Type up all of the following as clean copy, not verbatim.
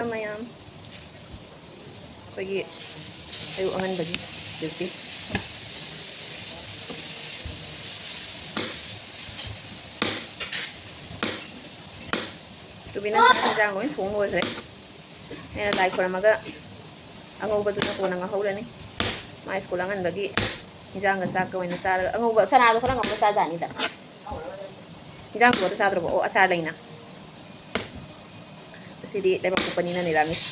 ꯂꯥꯛꯄ꯭ꯔꯥ ꯃꯌꯥꯝ ꯑꯩꯈꯣꯏꯒꯤ ꯑꯌꯨꯛ ꯑꯉꯟꯕꯒꯤ ꯗ꯭ꯌꯨꯇꯤ ꯇꯨꯕꯤꯅ ꯏꯟꯖꯥꯡ ꯂꯣꯏ ꯊꯣꯡ ꯂꯣꯏꯈ꯭ꯔꯦ ꯑꯩꯅ ꯂꯥꯏ ꯈꯣꯏꯔꯝꯃꯒ ꯑꯉꯧꯕꯗꯨꯅ ꯀꯣꯟꯅ ꯉꯧꯍꯧꯔꯅꯤ ꯃꯥ ꯁ꯭ꯀꯨꯜ ꯑꯉꯟꯕꯒꯤ ꯏꯟꯖꯥꯡꯒ ꯆꯥꯛꯀ ꯑꯣꯏꯅ ꯆꯥꯔꯒ ꯑꯉꯧꯕ ꯆꯅꯥꯗꯣ ꯈꯔ ꯉꯧꯔ ꯆꯥꯖꯥꯅꯤꯗ ꯏꯟꯖꯥꯡ ꯊꯣꯡꯕꯗ ꯆꯥꯗ꯭ꯔꯕꯣ ꯑꯣ ꯑꯆꯥꯔ ꯂꯩꯅ ꯑꯁꯤꯗꯤ ꯂꯩꯕꯥꯛꯄꯣꯛꯄꯅꯤꯅ ꯅꯤꯔꯥꯃꯤꯁ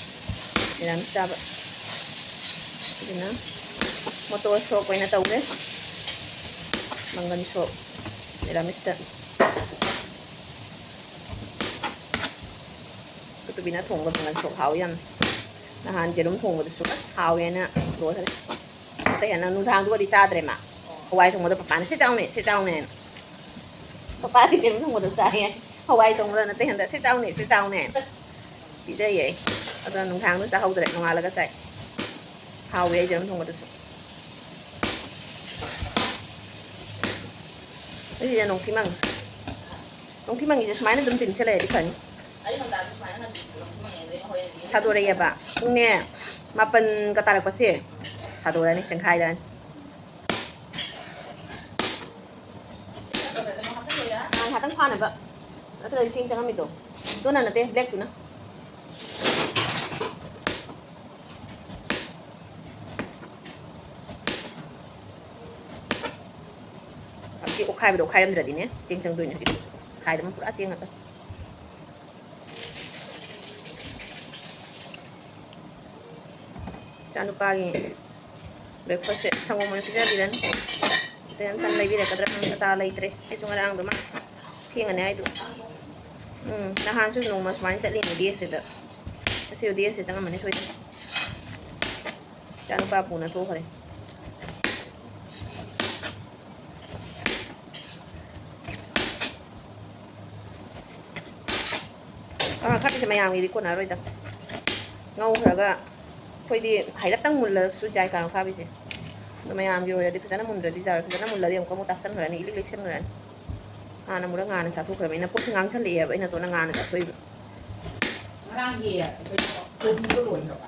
ꯆꯥꯕ ꯑꯗꯨꯅ ꯃꯣꯇꯣꯔ ꯁꯣꯞ ꯑꯣꯏꯅ ꯇꯧꯔꯦ ꯃꯪꯒꯟ ꯁꯣꯞ ꯅꯤꯔꯥꯃꯤꯁꯇ ꯀꯨꯇꯨꯕꯤꯅ ꯊꯣꯡꯕ ꯃꯪꯒꯟ ꯁꯣꯞ ꯍꯥꯎ ꯌꯥꯝ ꯅꯍꯥꯟ ꯖꯦꯔꯨꯝ ꯊꯣꯡꯕꯗꯨꯁꯨ ꯑꯁ ꯍꯥꯎꯋꯦꯅ ꯂꯣꯏꯈ꯭ꯔꯦ ꯑꯇꯩ ꯍꯦꯟꯅ ꯅꯨꯡꯗꯥꯡꯗꯨꯒꯗꯤ ꯆꯥꯗ꯭ꯔꯦ ꯃꯥ ꯍꯋꯥꯏ ꯊꯣꯡꯕꯗ ꯄꯄꯥꯅ ꯁꯤ ꯆꯥꯎꯅꯦ ꯄꯄꯥꯗꯤ ꯖꯦꯔꯨꯝ ꯊꯣꯡꯕꯗ ꯆꯥꯏꯌꯦ ꯍꯋꯥꯏ ꯊꯣꯡꯕꯗ ꯅꯠꯇꯦ ꯍꯟꯗꯛ ꯁꯤ ꯆꯥꯎꯅꯦ ꯄꯤꯖꯩꯌꯦ ꯑꯗꯨꯅ ꯅꯨꯡꯗꯥꯡꯗꯨ ꯆꯥꯍꯧꯗ꯭ꯔꯦ ꯅꯣꯡꯉꯥꯜꯂꯒ ꯆꯥꯏ ꯍꯥꯎꯋꯦ ꯑꯩ ꯖꯦꯔꯨꯝ ꯊꯣꯡꯕꯗꯨꯁꯨ ꯑꯁꯤꯁꯦ ꯅꯣꯡꯊꯤꯃꯪꯒꯤꯁꯦ ꯁꯨꯃꯥꯏꯅ ꯑꯗꯨꯝ ꯇꯤꯟꯁꯦ ꯂꯩꯔꯗꯤ ꯐꯅꯤ ꯁꯥꯗꯣꯔꯛꯑꯦꯕ ꯄꯨꯡꯅꯦ 8ꯒ ꯇꯥꯔꯛꯄꯁꯦ ꯁꯥꯗꯣꯔꯛꯑꯅꯤ ꯆꯦꯡꯈꯥꯏꯔꯛꯑꯅꯤ ꯉꯥꯏꯍꯥꯛꯇꯪ ꯐꯥꯅꯕ ꯅꯠꯇ꯭ꯔꯗꯤ ꯆꯦꯡ ꯆꯪꯉꯝꯃꯤꯗꯣ ꯇꯨꯅ ꯅꯠꯇꯦ ꯕ꯭ꯂꯦꯛꯇꯨꯅ ꯍꯧꯖꯤꯛ ꯑꯣꯠꯈꯥꯏꯕꯗꯣ ꯑꯣꯠꯈꯥꯏꯔꯝꯗ꯭ꯔꯗꯤꯅꯦ ꯆꯦꯡ ꯆꯪꯗꯣꯏꯅꯦ ꯍꯧꯖꯤꯛꯁꯨ ꯁꯥꯏꯗ ꯑꯃ ꯄꯨꯔꯥ ꯆꯦꯡ ꯉꯥꯛꯇ ꯏꯆꯥꯅꯨꯄꯥꯒꯤ ꯕ꯭ꯔꯦꯛꯐꯥꯁꯠꯁꯦ ꯁꯪꯒꯣꯝ ꯑꯣꯏꯅ ꯄꯤꯖꯕꯤꯔꯅꯤ ꯑꯇꯩ ꯑꯝꯇ ꯂꯩꯕꯤꯔꯛꯀꯗ꯭ꯔꯥ ꯈꯪꯗꯦ ꯑꯇꯥ ꯂꯩꯇ꯭ꯔꯦ ꯑꯩꯁꯨ ꯉꯔꯥꯡꯗꯣ ꯃꯥ ꯊꯦꯡꯉꯅꯤ ꯍꯥꯏꯗꯣ ꯅꯍꯥꯟꯁꯨ ꯅꯣꯡꯃ ꯁꯨꯃꯥꯏꯅ ꯆꯠꯂꯤꯅꯦ ꯗꯦꯁꯁꯤꯗ ꯉꯁꯤ ꯗꯦꯁꯁꯦ ꯆꯪꯉꯝꯃꯅꯤ ꯁꯣꯏꯗꯅ ꯏꯆꯥꯅꯨꯄꯥ ꯄꯨꯅ ꯊꯣꯛꯈ꯭ꯔꯦ ꯈꯥꯕꯤꯁꯦ ꯃꯌꯥꯝꯒꯤꯗꯤ ꯀꯣꯟꯅꯔꯣꯏꯗ ꯉꯧꯈ꯭ꯔꯒ ꯑꯩꯈꯣꯏꯗꯤ ꯍꯥꯏꯔꯞꯇꯪ ꯃꯨꯜꯂꯁꯨ ꯌꯥꯏ ꯀꯥꯔꯣꯠ ꯈꯥꯕꯤꯁꯦ ꯑꯗꯣ ꯃꯌꯥꯝꯒꯤ ꯑꯣꯏꯔꯗꯤ ꯐꯖꯅ ꯃꯨꯟꯗ꯭ꯔꯗꯤ ꯌꯥꯔꯣꯏ ꯐꯖꯅ ꯃꯨꯜꯂꯗꯤ ꯑꯃꯨꯛ ꯇꯥꯁꯟꯈ꯭ꯔꯅꯤ ꯏꯂꯤꯛ ꯂꯤꯛꯁꯟꯈ꯭ꯔꯅꯤ ꯍꯥꯟꯅ ꯃꯨꯔ ꯉꯥꯟꯅ ꯆꯥꯊꯣꯛꯈ꯭ꯔꯕꯅꯤꯅ ꯄꯨꯛꯁꯦ ꯉꯥꯡꯁꯜꯂꯛꯑꯦꯕ ꯑꯩꯅ ꯇꯣꯟꯅ ꯉꯥꯟꯅ ꯆꯥꯊꯣꯛꯏꯕ ꯉꯔꯥꯡꯒꯤ ꯀꯣꯕꯤꯗꯣ ꯂꯣꯏꯈ꯭ꯔꯕ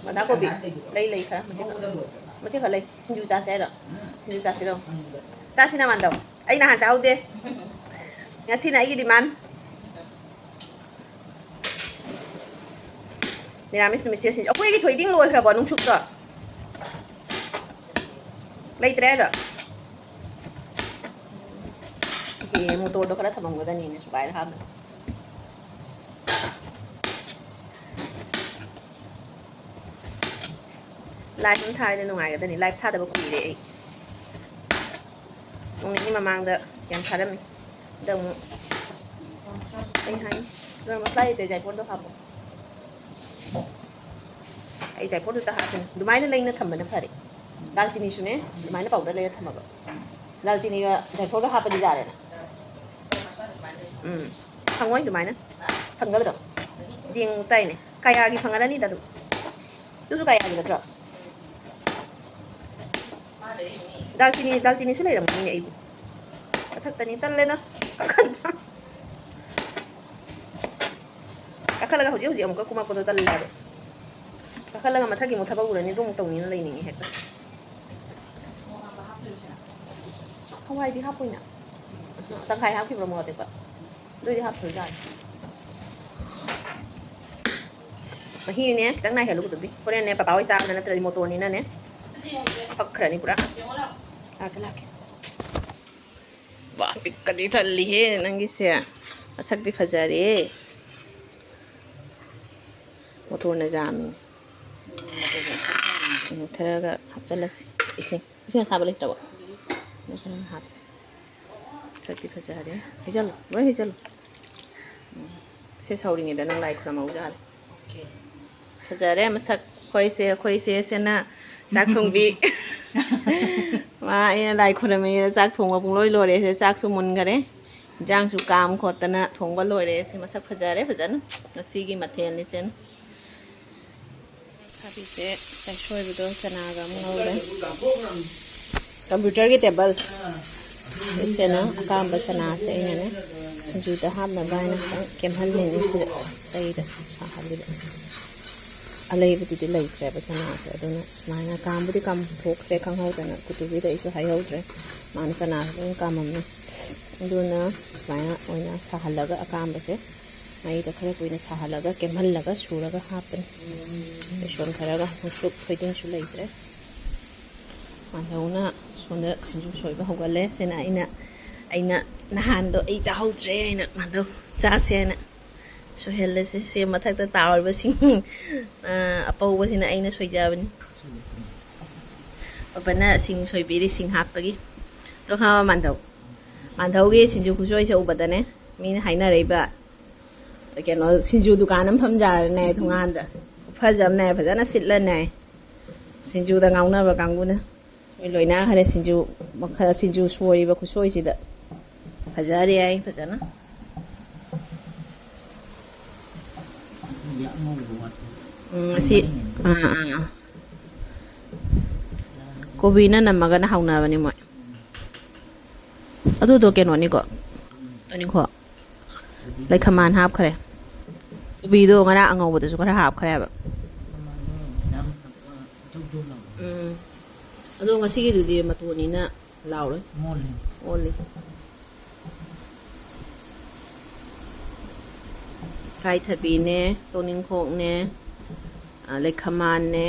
ꯕꯟꯙꯥ ꯀꯣꯕꯤ ꯂꯩ ꯈꯔ ꯃꯆꯦ ꯈꯔ ꯂꯩ ꯁꯤꯡꯖꯨ ꯆꯥꯁꯦ ꯍꯥꯏꯔꯣ ꯁꯤꯡꯖꯨ ꯆꯥꯁꯤꯔꯣ ꯆꯥꯁꯤꯅ ꯃꯥꯟꯗꯧ ꯑꯩ ꯅꯍꯥꯟ ꯆꯥꯍꯧꯗꯦ ꯉꯁꯤꯅ ꯑꯩꯒꯤ ꯗꯤꯃꯥꯟ ꯅꯤꯔꯥꯃꯤꯁ ꯅꯨꯃꯤꯠꯁꯦ ꯑꯩꯈꯣꯏꯒꯤ ꯊꯣꯏꯗꯤꯡ ꯂꯣꯏꯈ꯭ꯔꯕꯣ ꯅꯨꯡꯁꯨꯛꯇꯣ ꯂꯩꯇ꯭ꯔꯦ ꯍꯥꯏꯔꯣ ꯃꯣꯇꯣꯔꯗꯣ ꯈꯔ ꯊꯝꯃꯝꯒꯗꯅꯤꯅꯦ ꯁꯨꯒꯥꯏꯔ ꯍꯥꯞꯅ ꯂꯥꯏꯐ ꯑꯃ ꯊꯥꯔꯗꯤ ꯅꯨꯡꯉꯥꯏꯒꯗꯅꯤ ꯂꯥꯏꯐ ꯊꯥꯗꯕ ꯀꯨꯏꯔꯦ ꯑꯩ ꯅꯣꯡ ꯅꯤꯅꯤ ꯃꯃꯥꯡꯗ ꯌꯥꯝ ꯊꯥꯔꯝꯃꯤ ꯑꯗ ꯑꯃꯨꯛ ꯑꯩ ꯍꯥꯏ ꯒꯔꯝ ꯃꯁꯂꯥ ꯂꯩꯇꯦ ꯖꯥꯏꯄꯨꯔꯗꯣ ꯍꯥꯞꯄꯣ ꯑꯩ ꯖꯥꯏꯄꯨꯔꯗꯨꯗ ꯍꯥꯞꯄꯅꯤ ꯑꯗꯨꯃꯥꯏꯅ ꯂꯩꯅ ꯊꯝꯕꯅ ꯐꯔꯦ ꯗꯥꯜꯆꯤꯅꯤꯁꯨꯅꯦ ꯑꯗꯨꯃꯥꯏꯅ ꯄꯥꯎꯗꯔ ꯂꯩꯔ ꯊꯝꯃꯕ ꯗꯥꯜꯆꯤꯅꯤꯒ ꯖꯥꯏꯄꯨꯔꯒ ꯍꯥꯞꯄꯗꯤ ꯌꯥꯔꯦꯅ ꯐꯪꯉꯣꯏ ꯑꯗꯨꯃꯥꯏꯅ ꯐꯪꯒꯗ꯭ꯔꯣ ꯌꯦꯡ ꯇꯥꯏꯅꯦ ꯀꯌꯥꯒꯤ ꯐꯪꯒꯗꯅꯤꯗ ꯑꯗꯨ ꯑꯗꯨꯁꯨ ꯀꯌꯥꯒꯤ ꯅꯠꯇ꯭ꯔꯣ ꯗꯥꯜꯆꯤꯅꯤꯁꯨ ꯂꯩꯔꯝꯒꯅꯤꯅꯦ ꯑꯩꯕꯨ ꯃꯊꯛꯇꯅꯤ ꯇꯜꯂꯦꯗ ꯀꯥꯈꯠꯂꯒ ꯍꯧꯖꯤꯛ ꯑꯃꯨꯛꯀ ꯀꯨꯝꯃꯛꯄꯗꯣ ꯇꯜꯂꯦ ꯍꯥꯏꯕ ꯀꯥꯈꯠꯂꯒ ꯃꯊꯛꯀꯤ ꯑꯃꯨꯛ ꯊꯕꯛ ꯎꯔꯅꯤ ꯑꯗꯨ ꯑꯃꯨꯛ ꯇꯧꯅꯤꯅ ꯂꯩꯅꯤꯡꯉꯤ ꯍꯦꯛꯇ ꯍꯋꯥꯏꯗꯤ ꯍꯥꯞꯄꯣꯏꯅ ꯇꯪꯈꯥꯏ ꯍꯥꯞꯈꯤꯕ꯭ꯔꯣ ꯃꯣꯔꯣꯛ ꯑꯇꯦꯛꯄ ꯑꯗꯨꯏꯗꯤ ꯍꯥꯞꯇ꯭ꯔꯁꯨ ꯌꯥꯔꯦ ꯃꯍꯤꯅꯦ ꯈꯤꯇꯪ ꯅꯥꯏꯍꯜꯂꯨ ꯀꯨꯇꯨꯕꯤ ꯍꯣꯔꯦꯟꯅꯦ ꯄꯄꯥ ꯍꯣꯏ ꯆꯥꯕꯗ ꯅꯠꯇ꯭ꯔꯗꯤ ꯃꯣꯇꯣꯔꯅꯤꯅꯅꯦ ꯄꯛꯈ꯭ꯔꯅꯤ ꯄꯨꯔꯥ ꯂꯥꯛꯀꯦ ꯋꯥ ꯄꯤꯛꯀꯗꯤ ꯊꯜꯂꯤꯍꯦ ꯅꯪꯒꯤꯁꯦ ꯃꯁꯛꯇꯤ ꯐꯖꯔꯦ ꯃꯣꯇꯣꯔꯅ ꯌꯥꯝꯃꯤꯅꯦ ꯈꯔꯒ ꯍꯥꯞꯆꯤꯜꯂꯁꯤ ꯏꯁꯤꯡ ꯑꯁꯥꯕ ꯂꯩꯇ꯭ꯔꯕꯣ ꯈꯔ ꯍꯥꯞꯁꯤ ꯃꯁꯛꯇꯤ ꯐꯖꯔꯦ ꯍꯩꯖꯜꯂꯨ ꯂꯣꯏ ꯍꯩꯖꯜꯂꯨ ꯁꯤ ꯁꯧꯔꯤꯉꯩꯗ ꯅꯪ ꯂꯥꯏ ꯈꯨꯔꯝꯍꯧ ꯌꯥꯔꯦ ꯐꯖꯔꯦ ꯃꯁꯛ ꯑꯩꯈꯣꯏꯁꯦ ꯁꯦꯅ ꯆꯥꯛ ꯊꯣꯡꯕꯤ ꯃꯥ ꯑꯩꯅ ꯂꯥꯏ ꯈꯨꯔꯝꯃꯦ ꯆꯥꯛ ꯊꯣꯡꯕ ꯄꯨꯡꯂꯣꯏ ꯂꯣꯏꯔꯦ ꯁꯤ ꯆꯥꯛꯁꯨ ꯃꯨꯟꯈꯔꯦ ꯏꯟꯖꯥꯡꯁꯨ ꯀꯥꯝ ꯈꯣꯠꯇꯅ ꯊꯣꯡꯕ ꯂꯣꯏꯔꯦ ꯁꯤ ꯃꯁꯛ ꯐꯖꯔꯦ ꯐꯖꯅ ꯉꯁꯤꯒꯤ ꯃꯊꯦꯜꯅꯤ ꯁꯦ ꯈꯥꯕꯤꯁꯦ ꯆꯥꯏꯁꯣꯏꯕꯗꯣ ꯆꯅꯥꯒ ꯑꯃꯨꯛ ꯉꯧꯔꯦ ꯀꯝꯄ꯭ꯌꯨꯇꯔꯒꯤ ꯇꯦꯕꯜ ꯁꯤꯅ ꯑꯀꯥꯝꯕ ꯆꯅꯥꯁꯦ ꯑꯩꯅꯅꯦ sinjuda hapna baina kem halni sida taida sahalida alaibudi laitre ba chana se aduna maina kambudi kam thokre khanghawdana kutubi da isu hayawdre man chana lon kamamna aduna maina oina sahalaga akamba se mai da khare puina sahalaga kemhallaga suraga hapen beshon kharaga musuk khoiding su laitre mandhauna sonda sinju soiba hogale sena aina nahando ai chahautre aina mandau chase na so hellese se mathakta tawrba sing apauba sina aina soijabani apana sing soibiri sing hapagi to ha mandau ge sinju khusoi se ubadane min haina reiba keno sinju dukan am phamjar ne thungan da phajam ne phajana sitla ne sinju da ngauna ba kanguna mi loina hare sinju makha sinju soi ba khusoi sida phajari ai phajana si kobi na namaga na hauna bani moi adu do keno ni ko to ni ko lai khaman hap khare kobi do ngara angau ba su khara hap khare ba adu ngasi gi du di matu ni na law loi only kai thabi ne toning khok ne lai khaman ne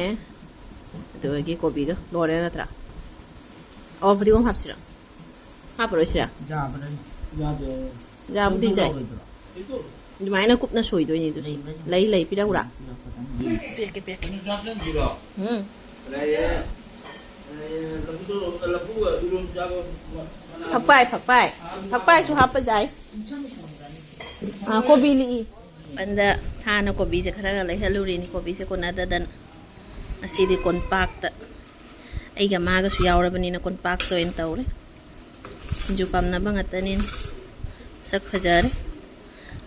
do gi kobi ga loire na tra aw budi om hapsira hapro sira ja budi jai di mai na kup na soi do ni du lai pira ura pe phakpai su hap jai kobi li anda thana kobi je khara lai haluri ni kobi se kona dadan asidi kon pak ta aiga maga su yawrabani na kon pak to en tawre sinju pamna bangatani sak phajare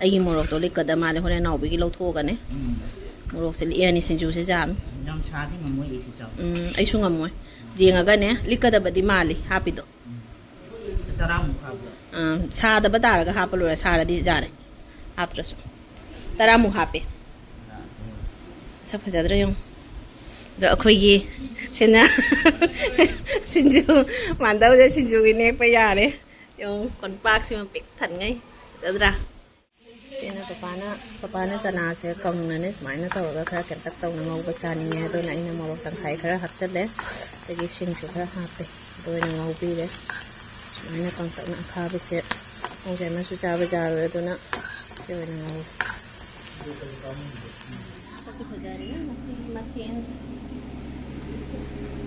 aigi morok to le kada male hore na obi gi lo thoga ne morok se li ani sinju se jam jam sadi ngamoi isu chaw ai su ngamoi jenga ga ne likada badi mali hapido taram khab sada badara ga hapalura sara di jare haptrasu taramu hape sak phajadra yong da akhoi sena sinju mandau je sinju gi nek pa yare yong kon pak si ma pik than ngai chadra tena papana chana se kang na ne smaina ta ga kha ken tak taw na ngau ba chani ne do na ina morok tang khai khara hap chat le te gi sing chu khara hape do na ngau bi le smaina kang tak na kha bi se ong je ma su cha ba ja ro do na se na ngau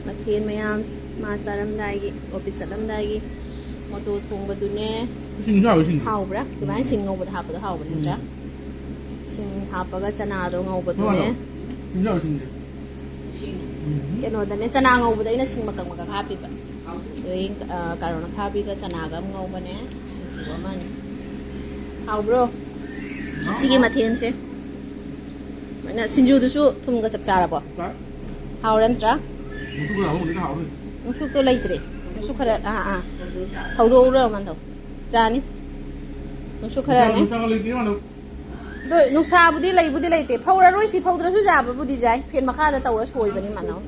mathen mayam ma saram dai office saram dai moto thong ba du ne hau bra di mai sing ngau ba ha ba hau ba ni tra sing ha pa ga chana do ngau ba du ne keno da ne chana ngau ba dai na sing makang makang ha pi ba doi karona kha bi ga chana ga ngau ba ne sing ba man hau bro sigi mathen se mana sinju du su thum ga chap chara ba hau ram tra musuk to laitre musuk khara hau do ro man do jani musuk khara ne do nusa budi laite phawra roi si phawdra su ja ba budi jai phen makha da tawra soi bani manau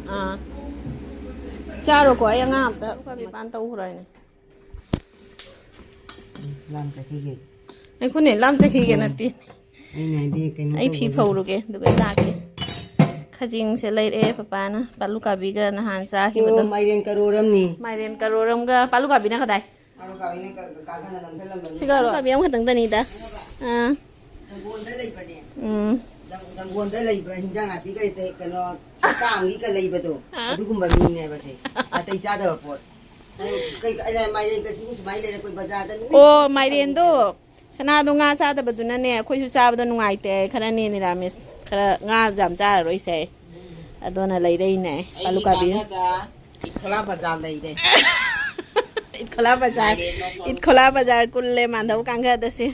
charo ko aya ngam ta ka bi pan tau hura ne lam sakhi ge ai khune lam sakhi ge nati ai nai de kaino ai phi phawru ge du ga la ke khajing se lai re papa na palu ka bi ga na han sa ki ba mairen karoram ga palu ka bi na kadai palu ka bi ne ka khana nam salam sigaro ka bi am khatang tani da gon da lei ba ne gon da lei ba hinjang na bi ga je kano kang gi ka lei ba do adu gum ba mi ne ba se atai cha da pot kai ai mairen ka sing su mai le koi bazar da o mairen do sana do nga cha da ba du na ne khoi su cha ba da nungai te khana ne ni ramesh khara nga jam cha roi se adona lai dei ne palu ka bi khola bazar lei de it khola bazar kulle mandau kanga da se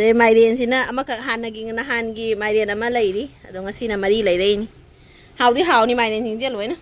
re mairen sina amaka hanagi na hangi mairen ama lairi ado ngasi na mari lai dei ni haudi hau ni mairen sing je loi na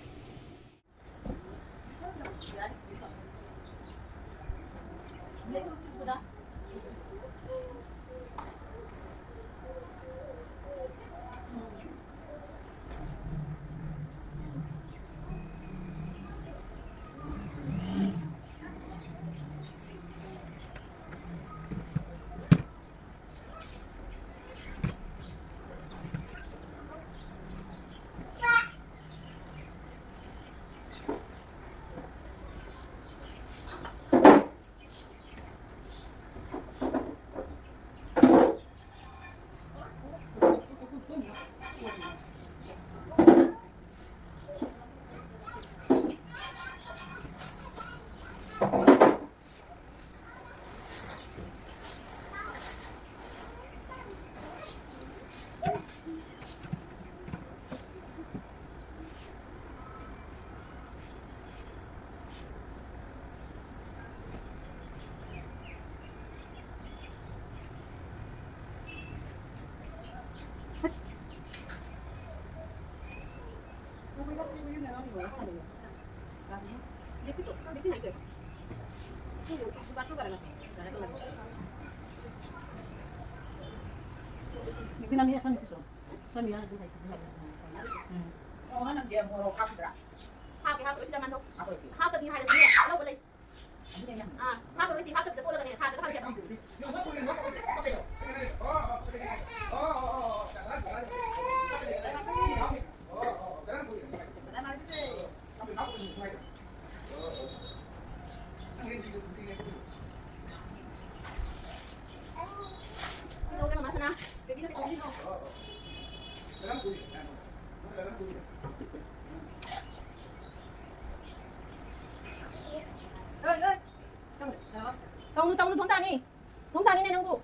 Binamnya kan situ. Kan dia itu kayak situ. Oh, kan dia mau rock apa? Hap itu sudah mantuk. Hap itu hai sini. Lo boleh. Hap itu hap itu boleh kan saat itu kan siapa? Tahu thong tani nih nunggu.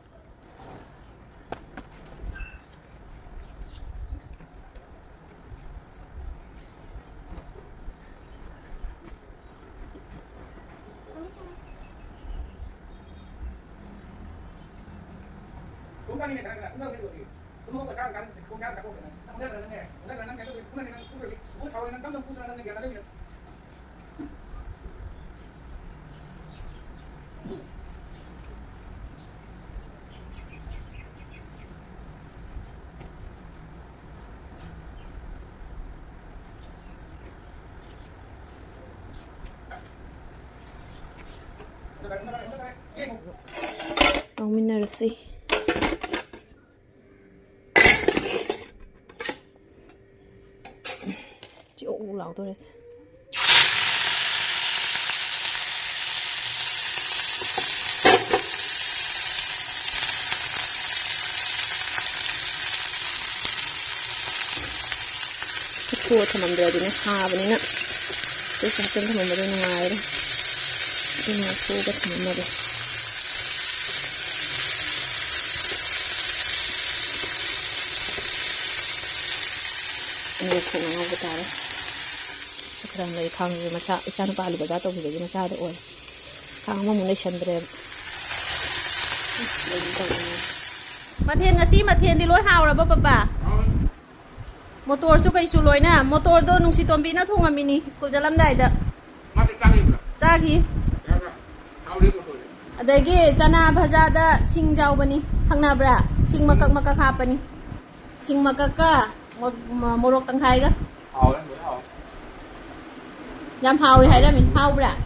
Minarsi. Chị ủ lão tôi đấy. Cua thầm rồi thì nó xa bên này. Tôi sẽ chân thầm bên ngoài đây. Bên ngoài cua cái thầm này. Ini aku nggak betul. Sekarang lagi kang di macam ikan palu baca atau beli macam ada oi. Kang mau mulai cendera. Mathian di luar hau lah bapak. Motor suka isu loy na. Motor do nung si Tombi na thunga mini. School jalan dah ida. Cagi. Adagi cana bhajada sing jauh bani. Hang nabra. Sing makak apa ni? Sing makak morok tang khai ka nhằm hào thì hay đó mình hào bra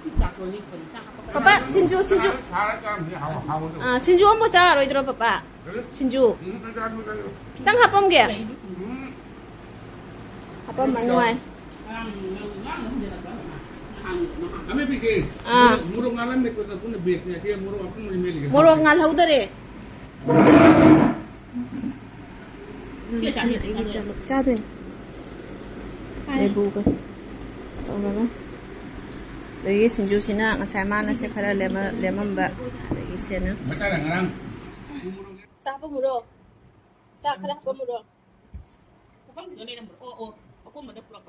papa sinju sinju mo cha rồi đó papa sinju tang hapom kìa hapom mà ngoài morok ngal hau dare ini jaluk cadun ibu kan tahu nggak lagi sinju sini ngasih mana sih kalau lemon mbak lagi sini siapa muro siapa kalau muro aku mau pulang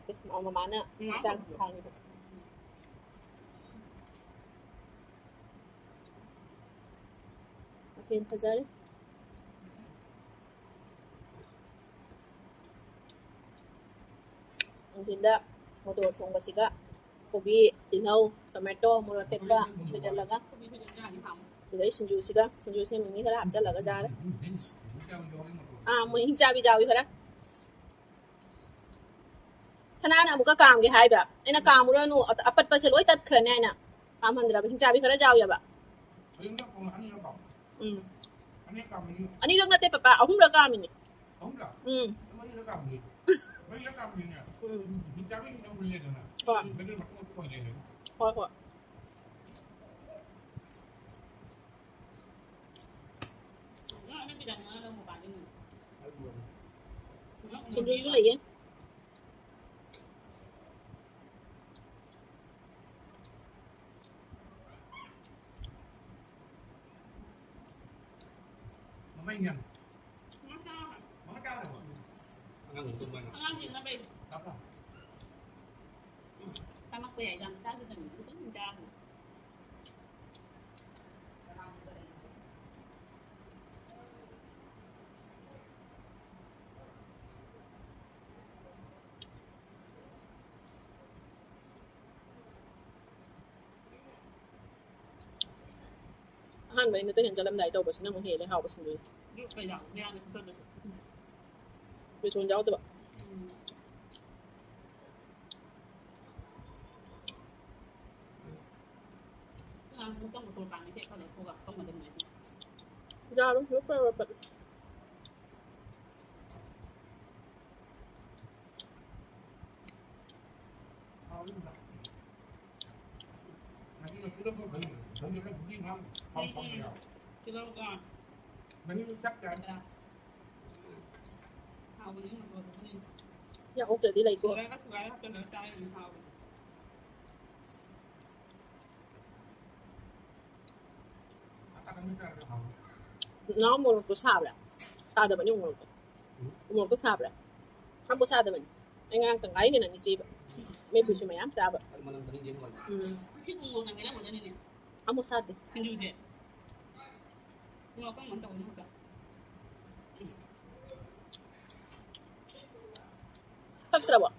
deh mau mana jangan kang itu makin kejar tidak motor thong basiga kobi tinau tomato morotek ba chojal laga dai sinju se mimi khara apja laga jar mo hin jawi khara chana na muka kam ge hai ba ena kam ro nu apat pa se loi tat khra na kam handra hin jawi khara jaw ya ba ani lok na te papa ahum ra kam ni Sinju juga lagi. Mama ingat. Mama kau ada. Angang gì nó bị. Ta mắc về rằng sao thì mình cũng tính ra. หันไปนึกเห็นจะลำไดโตบสินั่งเห็นเลยเฮาบสิเลยยุบไปอย่างเนี้ยนี่คือไปชวนเจ้าตัวต้องมาตัวฟังนี่เท่เขาเลยพวกต้องมาเดินไหนยาวลุกไปแบบ อยากออกจากที่ไรกูน้องมองตัวชาบแหละชาแต่มันยุ่งมองตัวชาบแหละข้ามตัวชาแต่มันไอ้งานต่างไรเนี่ยนี่จีบไม่พูดใช่ไหมชาแบบชื่อกูงงอะไรนะหมดเลยเนี่ยข้ามตัวชาดิขึ้นอยู่เจ๊เราก็เหมือนตัวนู้นกันตักกระบอก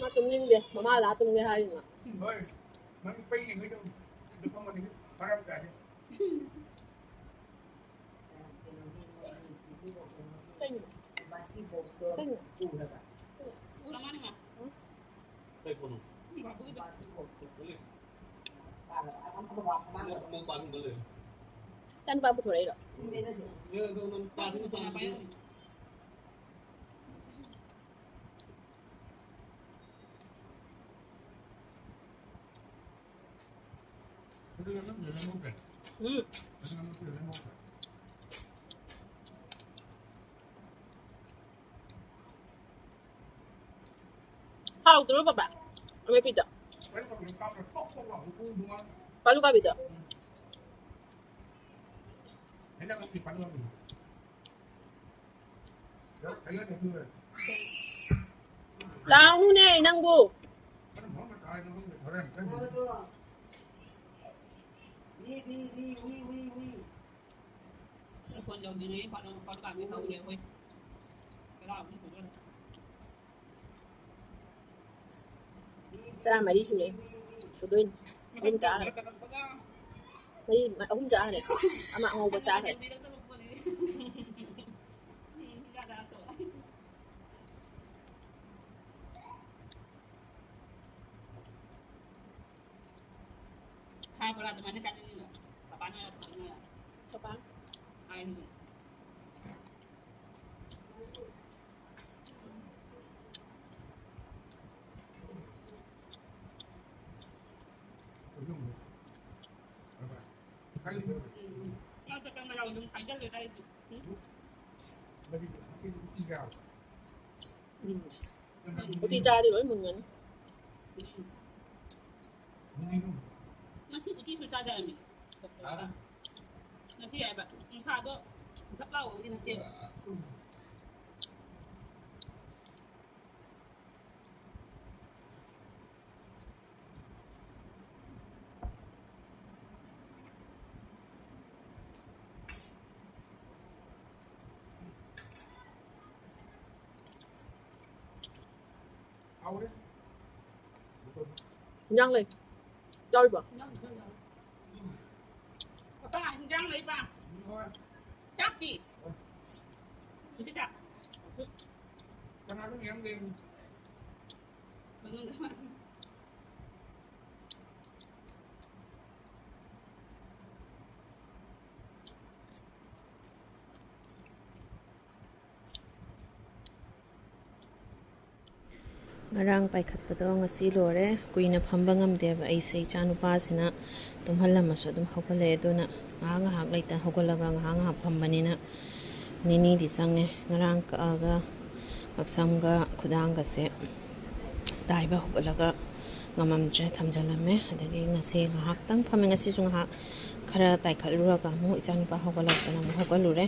มาตุ้มนิ่งเดียวมาลาตุ้มเดียวให้ยังไงมันไปยังไงดูดูข้างบนนี้พาราใจเป็นบาสเกตบอลสโตร์อู่นะครับอู่ละมันมั้ยไปคนนึงบาสเกตบอลสโตร์เลยมือปันกันเลยกันบ้าบุตรอะไรหรอเนี่ยมันปันไปHow to ba? May pita. Palu ka pita. Lang ne nang bu. Con dòng gì đấy, con cảm thấy không nhiều thôi. Cái đó cũng được. Cha mày đi xuống đi, xuống tuyên, ông cha này, mày ông cha này, ama ngô bớt cha này. Hai pula teman dekat ini loh, kapannya lah, kapan? Hai ni. Nó cho con đầu dùng thấy cái đây. Đi ra thì nói mừng ngắn. Nó sẽ có chút ra đây mình. Nó sẽ vậy bạn, nó xa đó, sắp lâu đi nó tiền. Nhăn lên, cho đi bà. Ba, nhăn lên ba. Chắc chị. Chị chắc. Con nói nó nhăn lên. Ngarang pai khat pato ngasi lore kuina phamba ngam de ba aise chanu pa sina tumhallam aso dum hokale dona anga hak laita hokalaga anga hak phambani na nini di sange ngarang ka aga aksamga khudanga se daiba hokalaga ngamam dre thamjalame adagi ngasi ngahak tang phame ngasi sung hak khara tai khalura ka mu chanu pa hokalak tana mu hokalure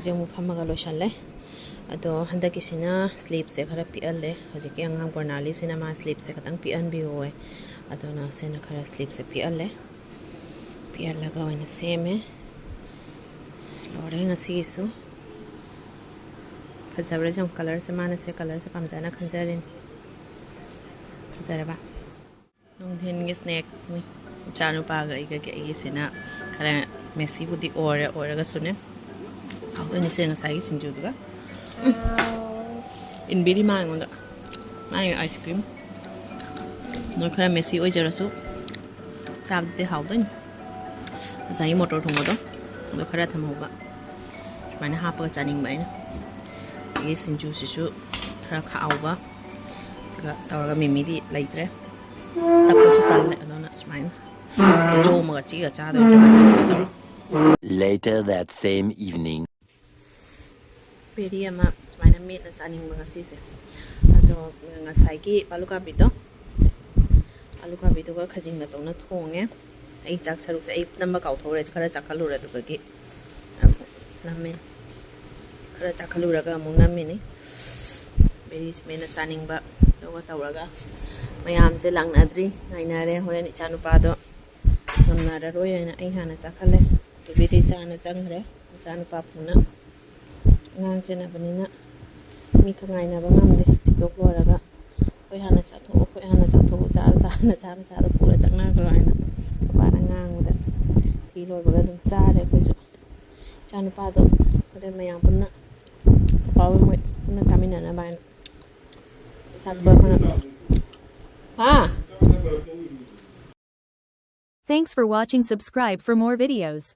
je mu phamaga loishalle ado handaki sina sleep se khara pial le hojiki angang bornali sina ma sleep se katang pian bi hoye ado na sena khara sleep se pial le pial laga wana seme lore ngasi su phajabra jong color se mana se color se pamjana khanjarin ꯐꯖꯔꯕ ꯅꯨꯡꯊꯤꯟꯒꯤ ꯁ꯭ꯅꯦꯛꯁꯅꯤ ꯏꯆꯥꯅꯨꯄꯥꯒ ꯑꯩꯒꯤꯁꯤꯅ ꯈꯔ ꯃꯦꯁꯤꯕꯨꯗꯤ ꯑꯣꯏꯔꯒꯁꯨꯅꯦ ꯍꯥꯎꯗꯣꯏꯅꯤ ꯁꯦ ꯉꯁꯥꯏꯒꯤ ꯁꯤꯡꯖꯨꯗꯨꯒ 인비리 많은 건가? 아니 아이스크림. 너 그냥 메시 오이저라서 사브데 하우던. 자이 모터 통거도. 너 그래 다 먹어. 많이 하빠가 짜닝 많이. 이게 신주시슈 그래 가오가. 제가 나와가 미미디 라이트래. 답고서 달래 너나 많이. 조모가 찌가 짜도 Later that same evening. 베리 아마 많이 메나 짜닝 mga sise. 아도 ngasaigi palukabito. Palukabito가 khajingna tongna thonge. Ai chak saruk ai namba kau thore khara chakhalura dubagi. Lamen. Khara chakhalura ga amung namini. Beri mena chaningba doga tawraga. Mayam se langnadri ngainare horen ichanupa do. Namnara royena ai hana chakhale. Tubidi chana changre. Ichanupa puna. Ngang chena banina. Mi kangainaba ngamde tiktok loiraga. Khoi hana chatho chara pura chakna groina. Para ngangda. Thi loibaga dum chare khoisu. Chanupa do hore mayam punna. Paul moi punna chamina na bain. Chatba pana. Ha. Thanks for watching. Subscribe for more videos.